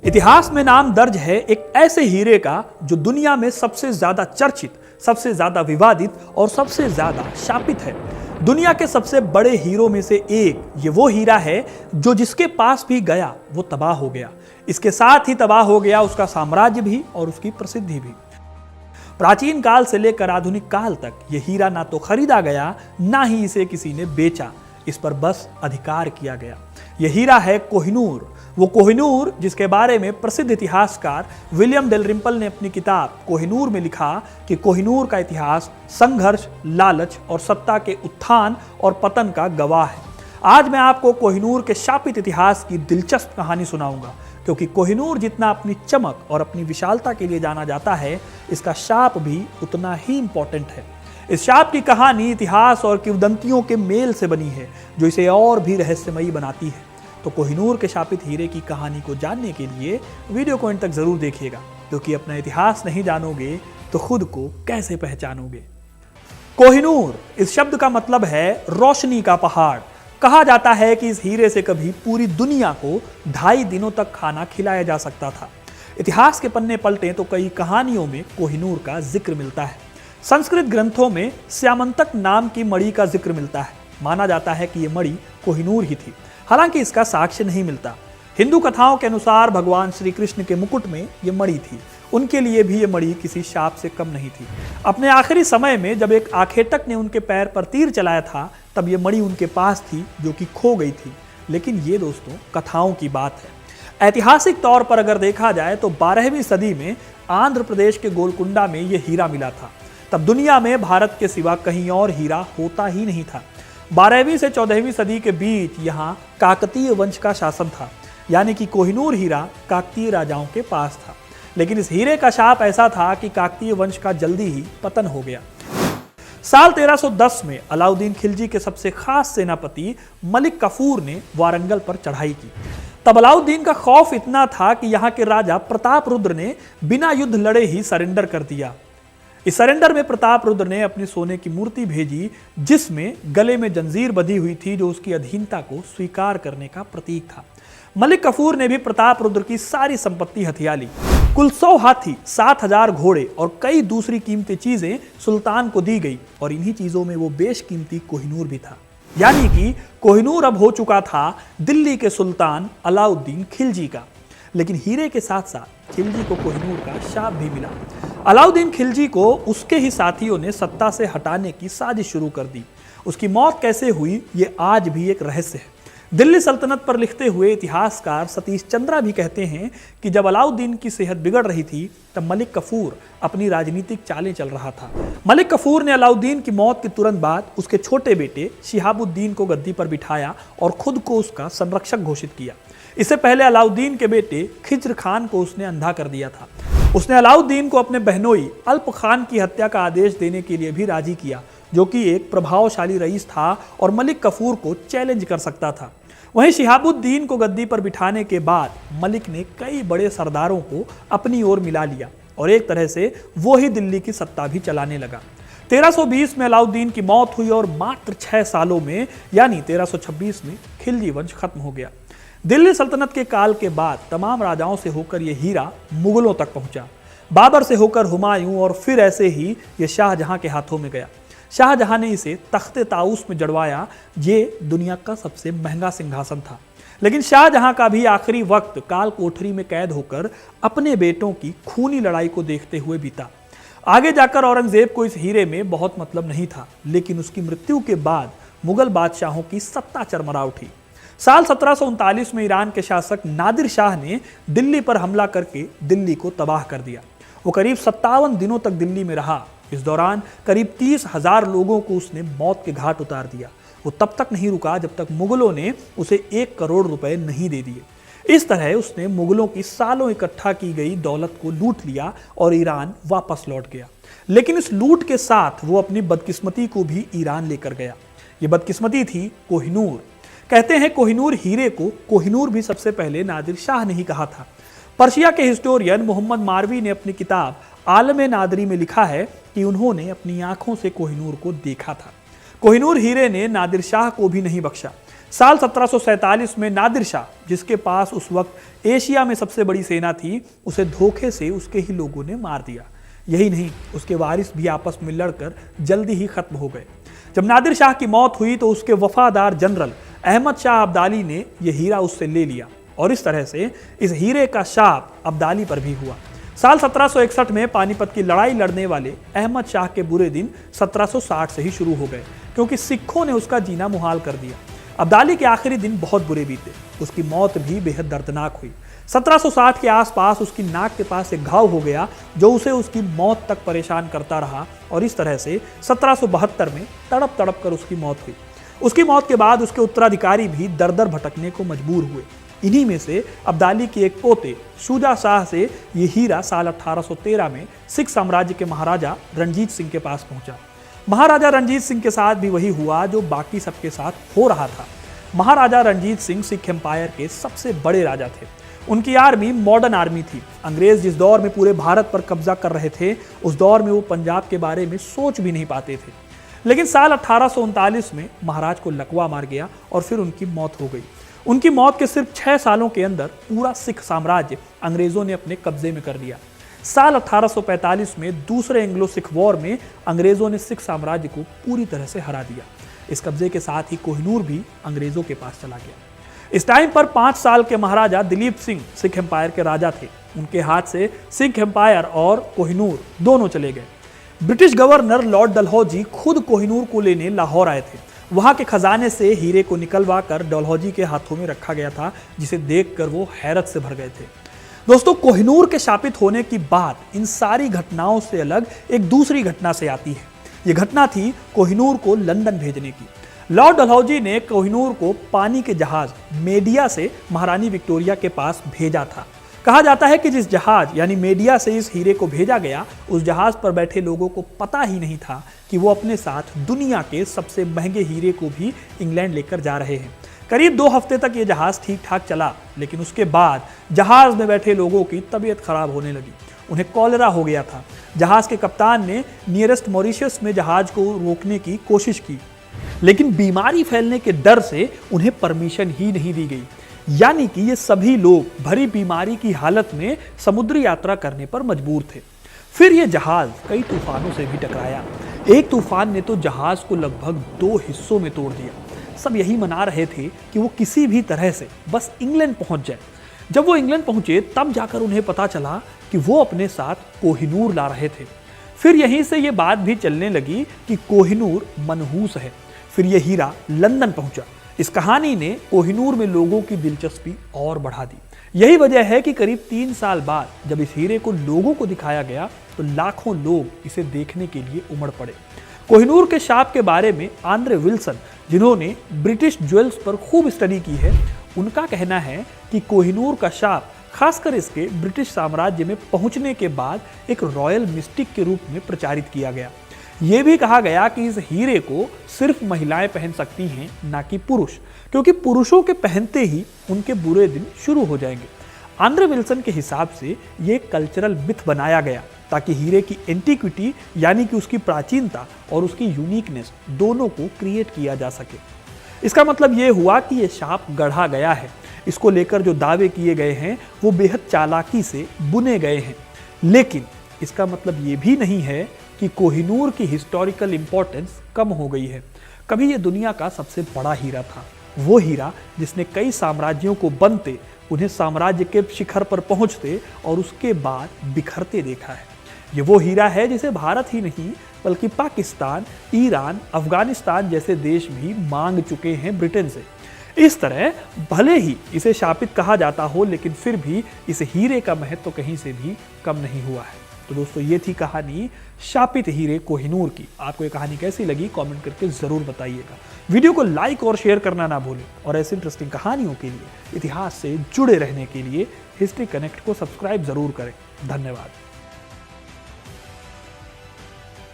इतिहास में नाम दर्ज है एक ऐसे हीरे का जो दुनिया में सबसे ज्यादा चर्चित, सबसे ज्यादा विवादित और सबसे ज्यादा शापित है। दुनिया के सबसे बड़े हीरों में से एक ये वो हीरा है जो जिसके पास भी गया वो तबाह हो गया। इसके साथ ही तबाह हो गया उसका साम्राज्य भी और उसकी प्रसिद्धि भी। प्राचीन काल से लेकर आधुनिक काल तक यह हीरा ना तो खरीदा गया, ना ही इसे किसी ने बेचा, इस पर बस अधिकार किया गया। यह हीरा है कोहिनूर, वो कोहिनूर जिसके बारे में प्रसिद्ध इतिहासकार विलियम डेलरिम्पल ने अपनी किताब कोहिनूर में लिखा कि कोहिनूर का इतिहास संघर्ष, लालच और सत्ता के उत्थान और पतन का गवाह है। आज मैं आपको कोहिनूर के शापित इतिहास की दिलचस्प कहानी सुनाऊंगा, क्योंकि कोहिनूर जितना अपनी चमक और अपनी विशालता के लिए जाना जाता है, इसका शाप भी उतना ही इंपॉर्टेंट है। इस शाप की कहानी इतिहास और किंवदंतियों के मेल से बनी है, जो इसे और भी रहस्यमयी बनाती है। तो कोहिनूर के शापित हीरे की कहानी को जानने के लिए वीडियो को अंत तक जरूर देखिएगा, क्योंकि अपना इतिहास नहीं जानोगे तो खुद को कैसे पहचानोगे। कोहिनूर इस शब्द का मतलब है रोशनी का पहाड़। कहा जाता है कि इस हीरे से कभी पूरी दुनिया को 2.5 दिनों तक खाना खिलाया जा सकता था। इतिहास के पन्ने पलटें तो कई कहानियों में कोहिनूर का जिक्र मिलता है। संस्कृत ग्रंथों में स्यामंतक नाम की मणि का जिक्र मिलता है। माना जाता है कि यह मणि कोहिनूर ही थी, हालांकि इसका साक्ष्य नहीं मिलता। हिंदू कथाओं के अनुसार भगवान श्री कृष्ण के मुकुट में यह मणि थी। उनके लिए भी यह मणि किसी शाप से कम नहीं थी। अपने आखिरी समय में जब एक आखेटक ने उनके पैर पर तीर चलाया था, तब यह मणि उनके पास थी, जो कि खो गई थी। लेकिन ये दोस्तों कथाओं की बात है। ऐतिहासिक तौर पर अगर देखा जाए तो 12वीं सदी में आंध्र प्रदेश के गोलकुंडा में यह हीरा मिला था। तब दुनिया में भारत के सिवा कहीं और हीरा होता ही नहीं था। 12वीं से 14वीं सदी के बीच यहाँ काकतीय वंश का शासन था, यानी कि कोहिनूर हीरा काकतीय राजाओं के पास था। लेकिन इस हीरे का शाप ऐसा था कि काकतीय वंश का जल्दी ही पतन हो गया। साल 1310 में अलाउद्दीन खिलजी के सबसे खास सेनापति मलिक काफूर ने वारंगल पर चढ़ाई की। तब अलाउद्दीन का खौफ इतना था कि यहाँ के राजा प्रताप रुद्र ने बिना युद्ध लड़े ही सरेंडर कर दिया। इस सरेंडर में प्रताप रुद्र ने अपनी सोने की मूर्ति भेजी, जिसमें गले में जंजीर बंधी हुई थी, जो उसकी अधीनता को स्वीकार करने का प्रतीक था। मलिक काफूर ने भी प्रताप रुद्र की सारी संपत्ति हथिया ली। कुल 100 हाथी, 7000 घोड़े और कई दूसरी कीमती चीजें सुल्तान को दी गई, और इन्हीं चीजों में वो बेशकीमती कोहिनूर भी था। यानी कि कोहिनूर अब हो चुका था दिल्ली के सुल्तान अलाउद्दीन खिलजी का। लेकिन हीरे के साथ साथ खिलजी को कोहिनूर का शाप भी मिला। अलाउद्दीन खिलजी को उसके ही साथियों ने सत्ता से हटाने की साजिश शुरू कर दी। उसकी मौत कैसे हुई, ये आज भी एक रहस्य है। दिल्ली सल्तनत पर लिखते हुए इतिहासकार सतीश चंद्रा भी कहते हैं कि जब अलाउद्दीन की सेहत बिगड़ रही थी, तब मलिक काफूर अपनी राजनीतिक चालें चल रहा था। मलिक काफूर ने अलाउद्दीन की मौत के तुरंत बाद उसके छोटे बेटे शिहाबुद्दीन को गद्दी पर बिठाया और खुद को उसका संरक्षक घोषित किया। इससे पहले अलाउद्दीन के बेटे खिज्र खान को उसने अंधा कर दिया था। उसने अलाउद्दीन को अपने बहनोई अल्प खान की हत्या का आदेश देने के लिए भी राजी किया, जो कि एक प्रभावशाली रईस था और मलिक काफूर को चैलेंज कर सकता था। वहीं शिहाबुद्दीन को गद्दी पर बिठाने के बाद मलिक ने कई बड़े सरदारों को अपनी ओर मिला लिया, और एक तरह से वो ही दिल्ली की सत्ता भी चलाने लगा। 1320 में अलाउद्दीन की मौत हुई और मात्र 6 सालों में, यानी 1326 में खिलजी वंश खत्म हो गया। दिल्ली सल्तनत के काल के बाद तमाम राजाओं से होकर यह हीरा मुगलों तक पहुंचा। बाबर से होकर हुमायूं, और फिर ऐसे ही यह शाहजहां के हाथों में गया। शाहजहां ने इसे तख्ते ताऊस में जड़वाया। ये दुनिया का सबसे महंगा सिंहासन था। लेकिन शाहजहां का भी आखिरी वक्त काल कोठरी में कैद होकर अपने बेटों की खूनी लड़ाई को देखते हुए बीता। आगे जाकर औरंगजेब को इस हीरे में बहुत मतलब नहीं था, लेकिन उसकी मृत्यु के बाद मुगल बादशाहों की सत्ता चरमरा उठी। साल 1739 में ईरान के शासक नादिर शाह ने दिल्ली पर हमला करके दिल्ली को तबाह कर दिया। वो करीब 57 दिनों तक दिल्ली में रहा। इस दौरान करीब 30,000 लोगों को उसने मौत के घाट उतार दिया। वो तब तक नहीं रुका जब तक मुगलों ने उसे 1 करोड़ रुपए नहीं दे दिए। इस तरह उसने मुगलों की सालों इकट्ठा की गई दौलत को लूट लिया और ईरान वापस लौट गया। लेकिन इस लूट के साथ वो अपनी बदकिस्मती को भी ईरान लेकर गया। ये बदकिस्मती थी कोहिनूर। कहते हैं कोहिनूर हीरे को कोहिनूर भी सबसे पहले नादिर शाह ने ही कहा था। पर्शिया के हिस्टोरियन मोहम्मद मारवी ने अपनी किताब आलम नादरी में लिखा है कि उन्होंने अपनी आंखों से कोहिनूर को देखा था। कोहिनूर हीरे ने नादिर शाह को भी नहीं बख्शा। साल 1747 में नादिर शाह, जिसके पास उस वक्त एशिया में सबसे बड़ी सेना थी, उसे धोखे से उसके ही लोगों ने मार दिया। यही नहीं, उसके वारिस भी आपस में लड़कर जल्दी ही खत्म हो गए। जब नादिर शाह की मौत हुई तो उसके वफादार जनरल अहमद शाह अब्दाली ने यह हीरा उससे ले लिया और इस तरह से इस हीरे का शाप अब्दाली पर भी हुआ। साल 1761 में पानीपत की लड़ाई लड़ने वाले अहमद शाह के बुरे दिन 1760 से ही शुरू हो गए, क्योंकि सिखों ने उसका जीना मुहाल कर दिया। अब्दाली के आखिरी दिन बहुत बुरे बीते, उसकी मौत भी बेहद दर्दनाक हुई। 1760 के आसपास उसकी नाक के पास एक घाव हो गया जो उसे उसकी मौत तक परेशान करता रहा और इस तरह से 1772 में तड़प तड़प कर उसकी मौत हुई। उसकी मौत के बाद उसके उत्तराधिकारी भी दर दर भटकने को मजबूर हुए। इन्हीं में से अब्दाली के एक पोते शुजा शाह से ये हीरा साल 1813 में सिख साम्राज्य के महाराजा रणजीत सिंह के पास पहुंचा। महाराजा रणजीत सिंह के साथ भी वही हुआ जो बाकी सबके साथ हो रहा था। महाराजा रणजीत सिंह सिख एम्पायर के सबसे बड़े राजा थे। उनकी आर्मी मॉडर्न आर्मी थी। अंग्रेज जिस दौर में पूरे भारत पर कब्जा कर रहे थे, उस दौर में वो पंजाब के बारे में सोच भी नहीं पाते थे। लेकिन साल 1839 में महाराज को लकवा मार गया और फिर उनकी मौत हो गई। उनकी मौत के सिर्फ 6 सालों के अंदर पूरा सिख साम्राज्य अंग्रेजों ने अपने कब्जे में कर लिया। साल 1845 में दूसरे एंग्लो सिख वॉर में अंग्रेजों ने सिख साम्राज्य को पूरी तरह से हरा दिया। इस कब्जे के साथ ही कोहिनूर भी अंग्रेजों के पास चला गया। इस टाइम पर 5 साल के महाराजा दिलीप सिंह सिख एम्पायर के राजा थे। उनके हाथ से सिख एम्पायर और कोहिनूर दोनों चले गए। ब्रिटिश गवर्नर लॉर्ड डलहौजी खुद कोहिनूर को लेने लाहौर आए थे। वहां के खजाने से हीरे को निकलवा कर डलहौजी के हाथों में रखा गया था, जिसे देखकर वो हैरत से भर गए थे। दोस्तों, कोहिनूर के शापित होने की बात इन सारी घटनाओं से अलग एक दूसरी घटना से आती है। यह घटना थी कोहिनूर को लंदन भेजने की। लॉर्ड डलहौजी ने कोहिनूर को पानी के जहाज मेडिया से महारानी विक्टोरिया के पास भेजा था। कहा जाता है कि जिस जहाज यानी मेडिया से इस हीरे को भेजा गया, उस जहाज पर बैठे लोगों को पता ही नहीं था कि वो अपने साथ दुनिया के सबसे महंगे हीरे को भी इंग्लैंड लेकर जा रहे हैं। करीब 2 हफ्ते तक ये जहाज ठीक ठाक चला, लेकिन उसके बाद जहाज में बैठे लोगों की तबीयत खराब होने लगी। उन्हें कॉलेरा हो गया था। जहाज के कप्तान ने नियरेस्ट मॉरिशस में जहाज को रोकने की कोशिश की, लेकिन बीमारी फैलने के डर से उन्हें परमिशन ही नहीं दी गई। यानी कि ये सभी लोग भरी बीमारी की हालत में समुद्री यात्रा करने पर मजबूर थे। फिर ये जहाज कई तूफानों से भी टकराया। एक तूफान ने तो जहाज को लगभग 2 हिस्सों में तोड़ दिया। सब यही मना रहे थे कि वो किसी भी तरह से बस इंग्लैंड पहुंच जाए। जब वो इंग्लैंड पहुंचे तब जाकर उन्हें पता चला कि वो अपने साथ कोहिनूर ला रहे थे। फिर यहीं से ये बात भी चलने लगी कि कोहिनूर मनहूस है। फिर ये हीरा लंदन पहुंचा। इस कहानी ने कोहिनूर में लोगों की दिलचस्पी और बढ़ा दी। यही वजह है कि करीब 3 साल बाद जब इस हीरे को लोगों को दिखाया गया तो लाखों लोग इसे देखने के लिए उमड़ पड़े। कोहिनूर के शाप के बारे में आंद्रे विल्सन, जिन्होंने ब्रिटिश ज्वेल्स पर खूब स्टडी की है, उनका कहना है कि कोहिनूर का शाप खासकर इसके ब्रिटिश साम्राज्य में पहुंचने के बाद एक रॉयल मिस्टिक के रूप में प्रचारित किया गया। यह भी कहा गया कि इस हीरे को सिर्फ महिलाएं पहन सकती हैं, ना कि पुरुष, क्योंकि पुरुषों के पहनते ही उनके बुरे दिन शुरू हो जाएंगे। आंद्रे विल्सन के हिसाब से ये कल्चरल मिथ बनाया गया ताकि हीरे की एंटीक्विटी यानी कि उसकी प्राचीनता और उसकी यूनिकनेस दोनों को क्रिएट किया जा सके। इसका मतलब ये हुआ कि ये शाप गढ़ा गया है। इसको लेकर जो दावे किए गए हैं वो बेहद चालाकी से बुने गए हैं। लेकिन इसका मतलब ये भी नहीं है कि कोहिनूर की हिस्टोरिकल इंपॉर्टेंस कम हो गई है। कभी ये दुनिया का सबसे बड़ा हीरा था, वो हीरा जिसने कई साम्राज्यों को बनते, उन्हें साम्राज्य के शिखर पर पहुंचते और उसके बाद बिखरते देखा है। ये वो हीरा है जिसे भारत ही नहीं बल्कि पाकिस्तान, ईरान, अफगानिस्तान जैसे देश भी मांग चुके हैं ब्रिटेन से। इस तरह भले ही इसे शापित कहा जाता हो, लेकिन फिर भी इस हीरे का महत्व तो कहीं से भी कम नहीं हुआ है। तो दोस्तों, ये थी कहानी शापित हीरे कोहिनूर की। आपको ये कहानी कैसी लगी कमेंट करके ज़रूर बताइएगा। वीडियो को लाइक और शेयर करना ना भूलें और ऐसी इंटरेस्टिंग कहानियों के लिए, इतिहास से जुड़े रहने के लिए हिस्ट्री कनेक्ट को सब्सक्राइब ज़रूर करें। धन्यवाद।